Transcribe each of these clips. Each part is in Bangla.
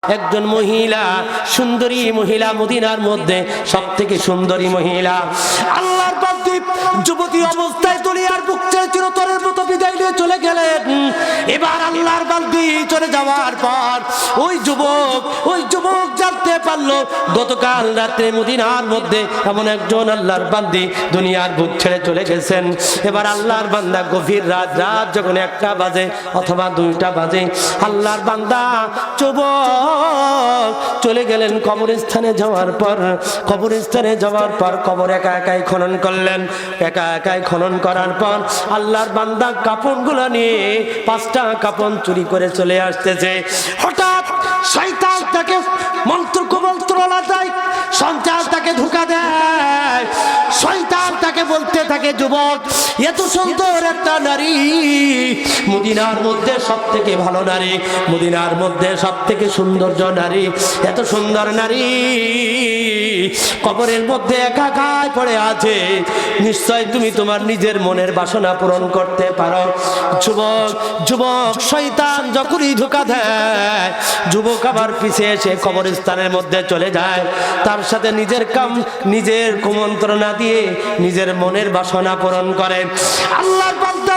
একজন মহিলা, সুন্দরী মহিলা, মদিনার মধ্যে সবথেকে সুন্দরী মহিলা। আল্লাহর বান্দী যুবতী অবস্থায় দুনিয়ার বুক ছেড়ে চিরতরের মতো বিদায় নিয়ে চলে গেলেন। এবার আল্লাহর বান্দী চলে যাওয়ার পর ওই যুবক জানতে পারলো গতকাল রাতে মদিনার মধ্যে এমন একজন আল্লাহর বান্দী দুনিয়ার বুক ছেড়ে চলে গেছেন। এবার আল্লাহর বান্দা গভীর রাত যখন 1টা বাজে অথবা 2টা বাজে, আল্লাহর বান্দা যুবক চলে গেলেন কবরস্থানে। যাওয়ার পর কবর একা একাই খনন করলেন। একা একাই খনন করার পর আল্লাহর বান্দা কাপড়গুলো নিয়ে 5টা কাপড় চুরি করে চলে আসতেছে। হঠাৎ শয়তান তাকে মন্ত্র দেয়, সন্ত্রাস তাকে ধোঁকা দেয়। শয়তান তাকে বলতে থাকে, যুবক এত সুন্দর একটা নারী, মদিনার মধ্যে সবথেকে ভালো নারী, মদিনার মধ্যে সবথেকে সৌন্দর্য নারী, এত সুন্দর নারী কবরের মধ্যে একা একাই পড়ে আছে, নিশ্চয় তুমি তোমার নিজের মনের বাসনা পূরণ করতে পারো। যুবক শয়তান যখনই ধোঁকা দেয়, যুবক আবার পিছিয়ে এসে কবরস্থানের মধ্যে চলে যায়। তার সাথে নিজের কুমন্ত্রণা দিয়ে নিজের মনের বাসনা পূরণ করে। আল্লাহর বান্দা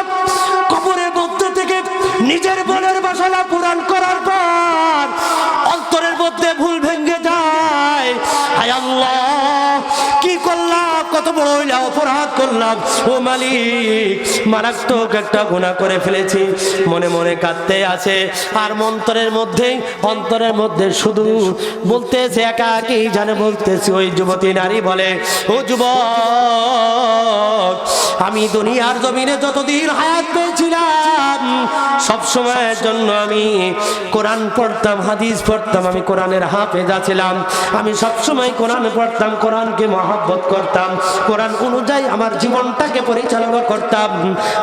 কবরের মধ্যে থেকে নিজের মনের বাসনা পূরণ করার পর অন্তরের মধ্যে ভুল ভেঙে যায়। হায় আল্লাহ, কি করলাম, কত বড় অপরাধ করলাম, ও মালিক মারাত্মক একটা গুনাহ করে ফেলেছি। মনে মনে কাঁদতে আছে আর অন্তরের মধ্যে শুধু বলতেছে, একা একই জানে বলতেছে। ওই যুবতী নারী বলে, ও যুবক, আমি দুনিয়ার জমিনে যতদিন হায়াত পেয়েছিলাম সব সময়ের জন্য আমি কোরআন পড়তাম, হাদিস পড়তাম, আমি কোরআনের হাফেজা ছিলাম। আমি সব সময় কোরআন পড়তাম, কোরআনকে মহব্বত করতাম, কোরআন অনুযায়ী আমার জীবনটাকে পরিচালনা করতাম।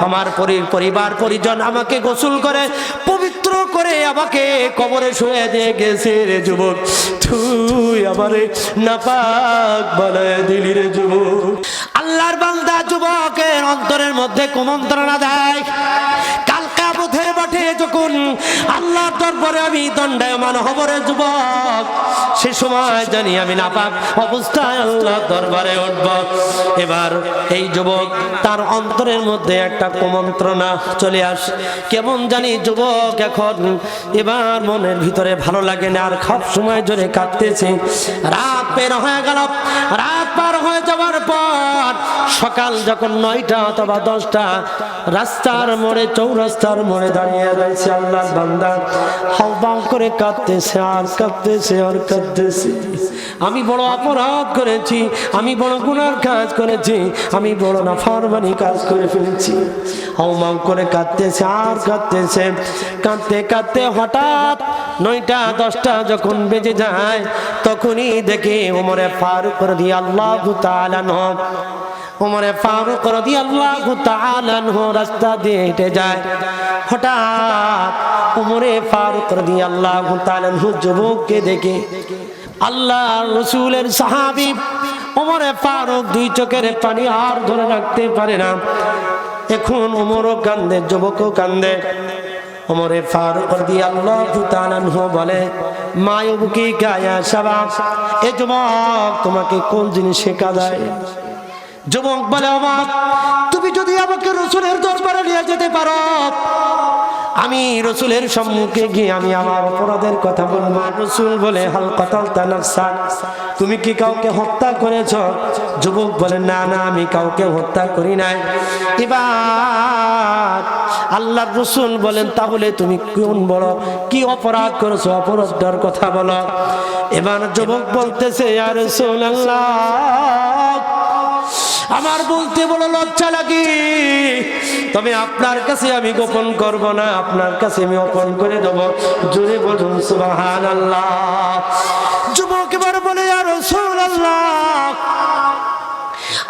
আমার পরিবার পরিজন আমাকে গোসল করে পবিত্র করে আমাকে কবরে শুয়ে দিয়ে গেছে। রে যুবক, তুই আমারে নাপাক বানায় দিলি রে যুবক। আল্লাহর বান্দা যুবকের অন্তরের মধ্যে কুমন্ত্রণা দেয়। কাল কিয়ামতের মাঠে যখন আল্লাহর দরবারে আমি দণ্ডায়মান হব রে যুবক, সে সময় জানি আমি নাপাক অবস্থায় আল্লাহর দরবারে উঠব। এবার এই যুবক তার অন্তরের মধ্যে একটা কুমন্ত্রণা চলে আসে। কেমন জানি যুবক এখন এবার মনের ভিতরে ভালো লাগে না, আর সব সময় জোরে কাঁদতেছে। রাত বের হয়ে গেল। রাত পার হয়ে যাওয়ার পর সকাল যখন 9টা অথবা 10টা, রাস্তার মোড়ে, চৌরাস্তার মোড়ে দাঁড়িয়ে রয়েছে আল্লাহর বান্দা। হাউমাউ করে কাঁদতেছে আর কাঁদতেছে আর কাঁদতেছে। আমি বড় অপরাধ করেছি, আমি বড় গুনার কাজ করেছি, আমি বড় নাফরমানি কাজ করে ফেলেছি। হাউমাউ করে কাঁদতেছে আর কাঁদতেছে। কাঁদতে কাঁদতে হঠাৎ 9টা 10টা যখন বেজে যায়, তখনই দেখে ওমরে ফারুক রাদিয়াল্লাহু তাআলা আনহু, ওমরে ফারুক রাদিয়াল্লাহু তাআলা আনহু রাস্তা দিয়ে হেঁটে যায়। হঠাৎ ওমরে ফারুক রাদিয়াল্লাহু তাআলা আনহু যুবককে দেখে, আল্লাহর রাসূলের সাহাবী ওমরে ফারুক 2 চোখের পানি আর ধরে রাখতে পারে না। এখন ওমরও কান্দে, যুবকও কান্দে। ওমরে ফারুক রাদিয়াল্লাহু তাআলা আনহু বলে, মা ইউবকিকা ইয়া শাবাব, এ যুবক তোমাকে কোন জিনিস শেখা যায়? যুবক বলে, ওমর তুমি যদি আমাকে রাসূলের দরবারে নিয়ে যেতে পারো, আমি রাসূলের সম্মুখে গিয়ে আমি আমার অপরাধের কথা বলবো। রাসূল বলে, হাল কাতালতা নাফসাক, তুমি কি কাউকে হত্যা করেছ? যুবক বলে, না না, আমি কাউকে হত্যা করি নাই। এবার আল্লাহর রাসূল বলেন, তাহলে তুমি কি অপরাধ করেছো, অপরাধটার কথা বলো। এবার যুবক বলতেছে, ইয়া রাসূলুল্লাহ, আমার বলতে বড় লজ্জা লাগে, তবে আপনার কাছে আমি গোপন করব না, আপনার কাছে আমি গোপন করে দেব। জোরে বলুন সুবহানাল্লাহ। যুবক এবার বলে, ইয়া রাসূলুল্লাহ,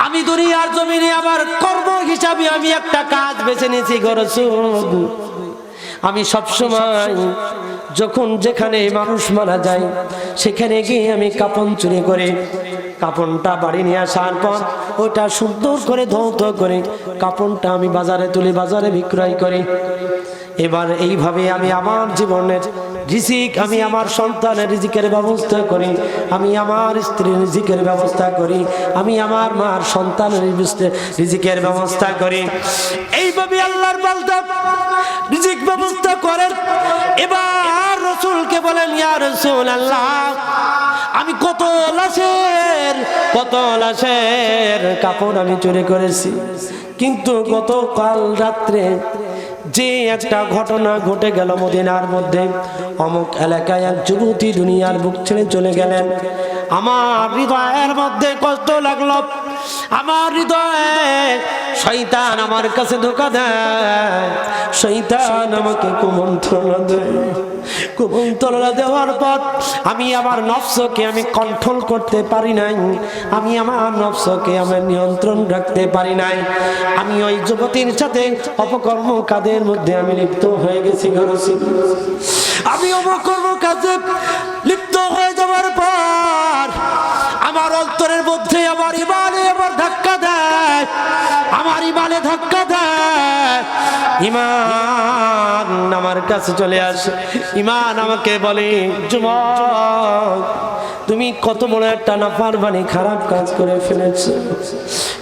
আমি দুনিয়ার জমিনে আমার কর্ম হিসাবে আমি একটা কাজ বেছে নিয়েছি গো রাসূল। আমি সব সময় যখন যেখানে মানুষ মারা যায় সেখানে গিয়ে আমি কাপন চুরি করে কাপনটা বাড়ি নিয়ে আসার পর ওটা সুন্দর করে ধৌত করে কাপনটা আমি বাজারে তুলি, বাজারে বিক্রয় করি। এবার এইভাবে আমি আমার জীবনের রিজিক আমি আমার সন্তানের রিজিকের ব্যবস্থা করি, আমি আমার স্ত্রীর রিজিকের ব্যবস্থা করি, আমি আমার মার সন্তানের রিজিকের ব্যবস্থা করি। এইভাবে আল্লাহর বান্দা রিজিক ব্যবস্থা করেন। এবার রাসূলকে বলেন, ইয়া রাসূলুল্লাহ, আমি কত লাশের কাপড় আমি চুরি করেছি, কিন্তু গতকাল রাত্রে যে একটা ঘটনা ঘটে গেল মদিনার মধ্যে, অমুক এলাকায় এক যুবতী দুনিয়ার বুক ছেড়ে চলে গেলেন। আমার হৃদয়ের মধ্যে কষ্ট লাগলো, আমার হৃদয়ে শয়তান আমার কাছে ধোঁকা দেয়, শয়তান আমাকে কুমন্ত্রণা দেয়। কুমন্ত্রণা দেওয়ার পর আমি আমার নফসকে আমি কন্ট্রোল করতে পারি নাই, আমি আমার নফসকে আমার নিয়ন্ত্রণ রাখতে পারি নাই। আমি ওই যুবতীর সাথে অপকর্ম কাজের মধ্যে আমি লিপ্ত হয়ে গেছি। আমি অপকর্ম কাজে লিপ্ত হয়ে যাওয়ার পর আমার অন্তরের মধ্যে আমার ইমানে আবার ধাক্কা দেয়, আমার ইমানে ধাক্কা দেয়। ইমান আমার কাছে চলে আসে, ইমান আমাকে বলে, যুবক তুমি কত বড় একটা নাফরমানি খারাপ কাজ করে ফেলেছো।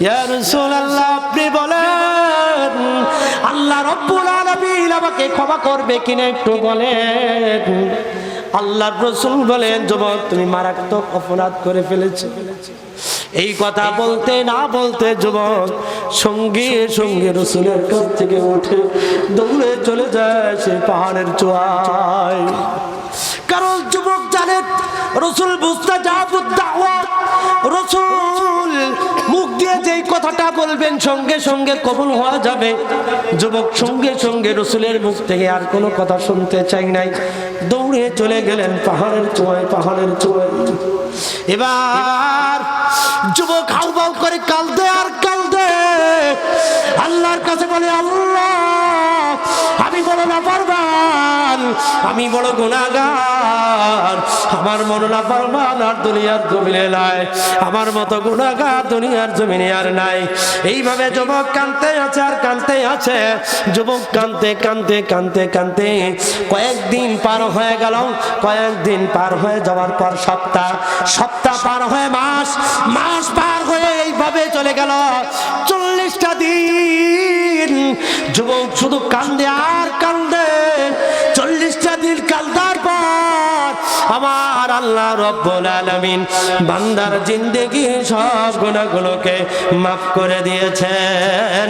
ইয়া রাসূলুল্লাহ, আপনি বলেন আল্লাহ রাব্বুল আলামিন আমাকে ক্ষমা করবে কিনা একটু বলেন। আল্লাহর রাসূল বলেন, যুবক তুমি মারাত্মক অপরাধ করে ফেলেছো। এই কথা বলতে না বলতে যুবক সঙ্গে সঙ্গে রাসূলের কাছ থেকে উঠে দৌড়ে চলে যায় সেই পাহাড়ের চূড়ায়। কারণ যুবক জানেন রাসূল মুস্তাজাবুদ দাওয়া, রাসূল মুখ দিয়ে যেই কথাটা বলবেন সঙ্গে সঙ্গে কবুল হওয়া যাবে। যুবক সঙ্গে সঙ্গে রাসূলের মুখ থেকে আর কোনো কথা শুনতে চাই নাই, দৌড়ে চলে গেলেন পাহাড়ের চূড়ায়। এবার যুবক হাউমাউ করে কাঁদে আর কাঁদে, আল্লাহর কাছে বলে, আল্লাহ আমি বড় নাফরমান, আমি বড় গুনাহগার, আমার মন নাফরমান আর দুনিয়ার জমিনে নাই, আমার মতো গুনাহগার দুনিয়ার জমিনে আর নাই। এইভাবে যুবক কাঁদতে আছে আর কাঁদতে আছে। যুবক কাঁদতে কাঁদতে কাঁদতে কাঁদতে কয়েকদিন পার হয়ে গেল। কয়েকদিন পার হয়ে যাওয়ার পর সপ্তাহ, সপ্তাহ পার হয়ে মাস, মাস পার হয়ে এইভাবে চলে গেল 40টা দিন। যুবক শুধু কান্দে আর কান্দে। 40টা দিন কান্দার পর আমার আল্লাহ রাব্বুল আলামিন বান্দার জিন্দেগি সব গুনাহগুলোকে মাফ করে দিয়েছেন।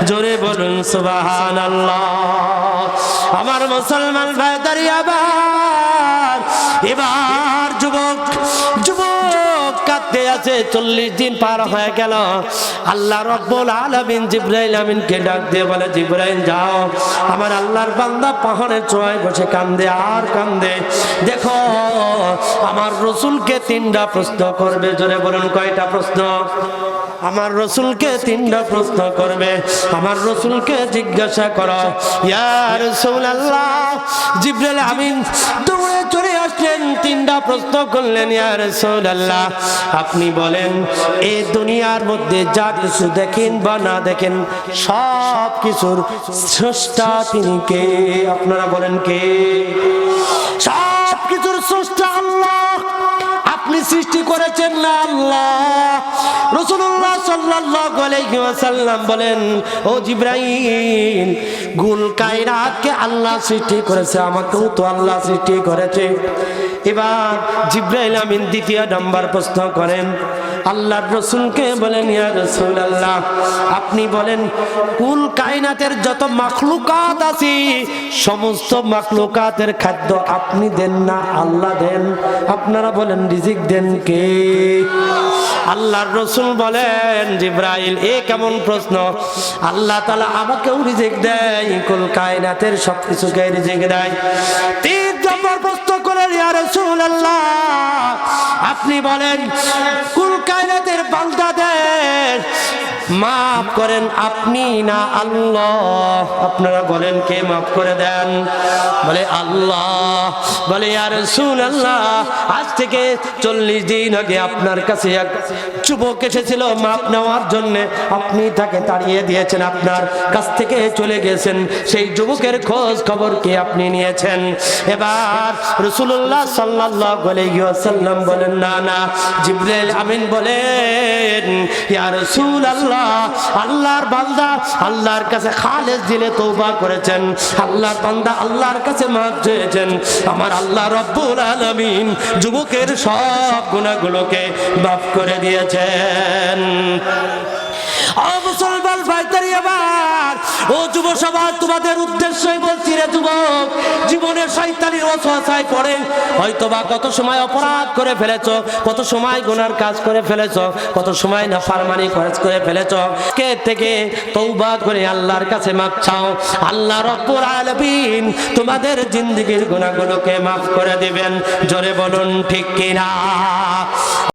জোরে বলুন সুবহানাল্লাহ। আমার মুসলমান ভাইদের এবার যুবক কাঁদতে আছে। 40 দিন পার হয়ে গেল। আল্লাহ রাব্বুল আলামিন জিবরাইল আমিনকে ডাক দিয়ে বলে, জিবরাইল যাও, আমার আল্লাহর বান্দা পাহাড়ের চূড়ায় বসে কান্দে আর কান্দে। দেখো আমার রাসূলকে 3টা প্রশ্ন করবে। জোরে বলুন কয়টা প্রশ্ন? আমার রাসূলকে 3টা প্রশ্ন করবে। আমার রাসূলকে জিজ্ঞাসা করো, ইয়া রাসূলুল্লাহ। জিবরাইল আমিন দৌড়ে চলে আসলেন, 3টা প্রশ্ন করলেন। ইয়া রাসূলুল্লাহ, আপনি বলেন এই দুনিয়ার মধ্যে যা কিছু দেখেন বা না দেখেন সব কিছুর স্রষ্টা তিনি কে? আপনারা বলেন কে? সব কিছুর স্রষ্টা আল্লাহ। আপনি সৃষ্টি করেছেন না আল্লাহ? রাসূলুল্লাহ সাল্লাল্লাহু আলাইহি ওয়াসাল্লাম বলেন, ও জিবরাইল, গুল কায়নাতকে আল্লাহ সৃষ্টি করেছে, আমাকেও তো আল্লাহ সৃষ্টি করেছে। এবার জিবরাইল আমিন 2য় নাম্বার প্রশ্ন করেন। আল্লাহর রাসূলকে বলেন, ইয়া রাসূলুল্লাহ, আপনি বলেন কুল কায়নাতের যত মাখলুকাত আছে সমস্ত মাখলুকাতের খাদ্য আপনি দেন না আল্লাহ দেন? আপনারা বলেন রিজিক দেন কে? আল্লাহর রাসূল বলেন, জিবরাইল এ কেমন প্রশ্ন? আল্লাহ তাআলা আমাকেও রিজিক দেয়, কুল কায়নাতের সবকিছুকে রিজিক দেয়। 3 নম্বর প্রশ্ন করেন, ইয়া রাসূলুল্লাহ, আপনি বলেন কুল কায়নাতের বান্দাদের মাফ করেন আপনি না আল্লাহ? আপনারা বলেন কে মাফ করে দেন? বলে আল্লাহ। বলে ইয়া রাসূলুল্লাহ, আজ থেকে 40 দিন আগে আপনার কাছে এক যুবক এসেছিল মাপ নেওয়ার জন্য, আপনি তাকে তাড়িয়ে দিয়েছেন, আপনার কাছ থেকে চলে গেছেন। সেই যুবকের খোঁজ খবর কি আপনি নিয়েছেন? এবার রাসূলুল্লাহ সাল্লাল্লাহু আলাইহি ওয়াসাল্লাম বলেন না না। জিবরাইল আমিন বলেন ইয়া রাসূলুল্লাহ, আল্লাহর বান্দা আল্লাহর কাছে খালেস দিলে তওবা করেছেন, আল্লাহর বান্দা আল্লাহর কাছে মাফ চেয়েছেন, আমার আল্লাহ রব্বুল আলামিন যুবকের সব গুনাহগুলোকে মাফ করে দিয়েছেন। ও মুসলমান ভাইদের, এবার ও যুব সমাজ, তোমাদের উদ্দেশ্যই বলছি রে যুবক, জীবনের শয়তানির ওয়াসওয়াসায় পড়ে হয়তোবা কত সময় অপরাধ করে ফেলেছো, কত সময় গুনার কাজ করে ফেলেছো, কত সময় নাফরমানি করে ফেলেছো। কে থেকে তওবা করে আল্লাহর কাছে মাফ চাও, আল্লাহ রব্বুল আলামিন তোমাদের জিন্দেগীর গুনাহগুলোকে মাফ করে দিবেন। জোরে বলুন ঠিক কিনা?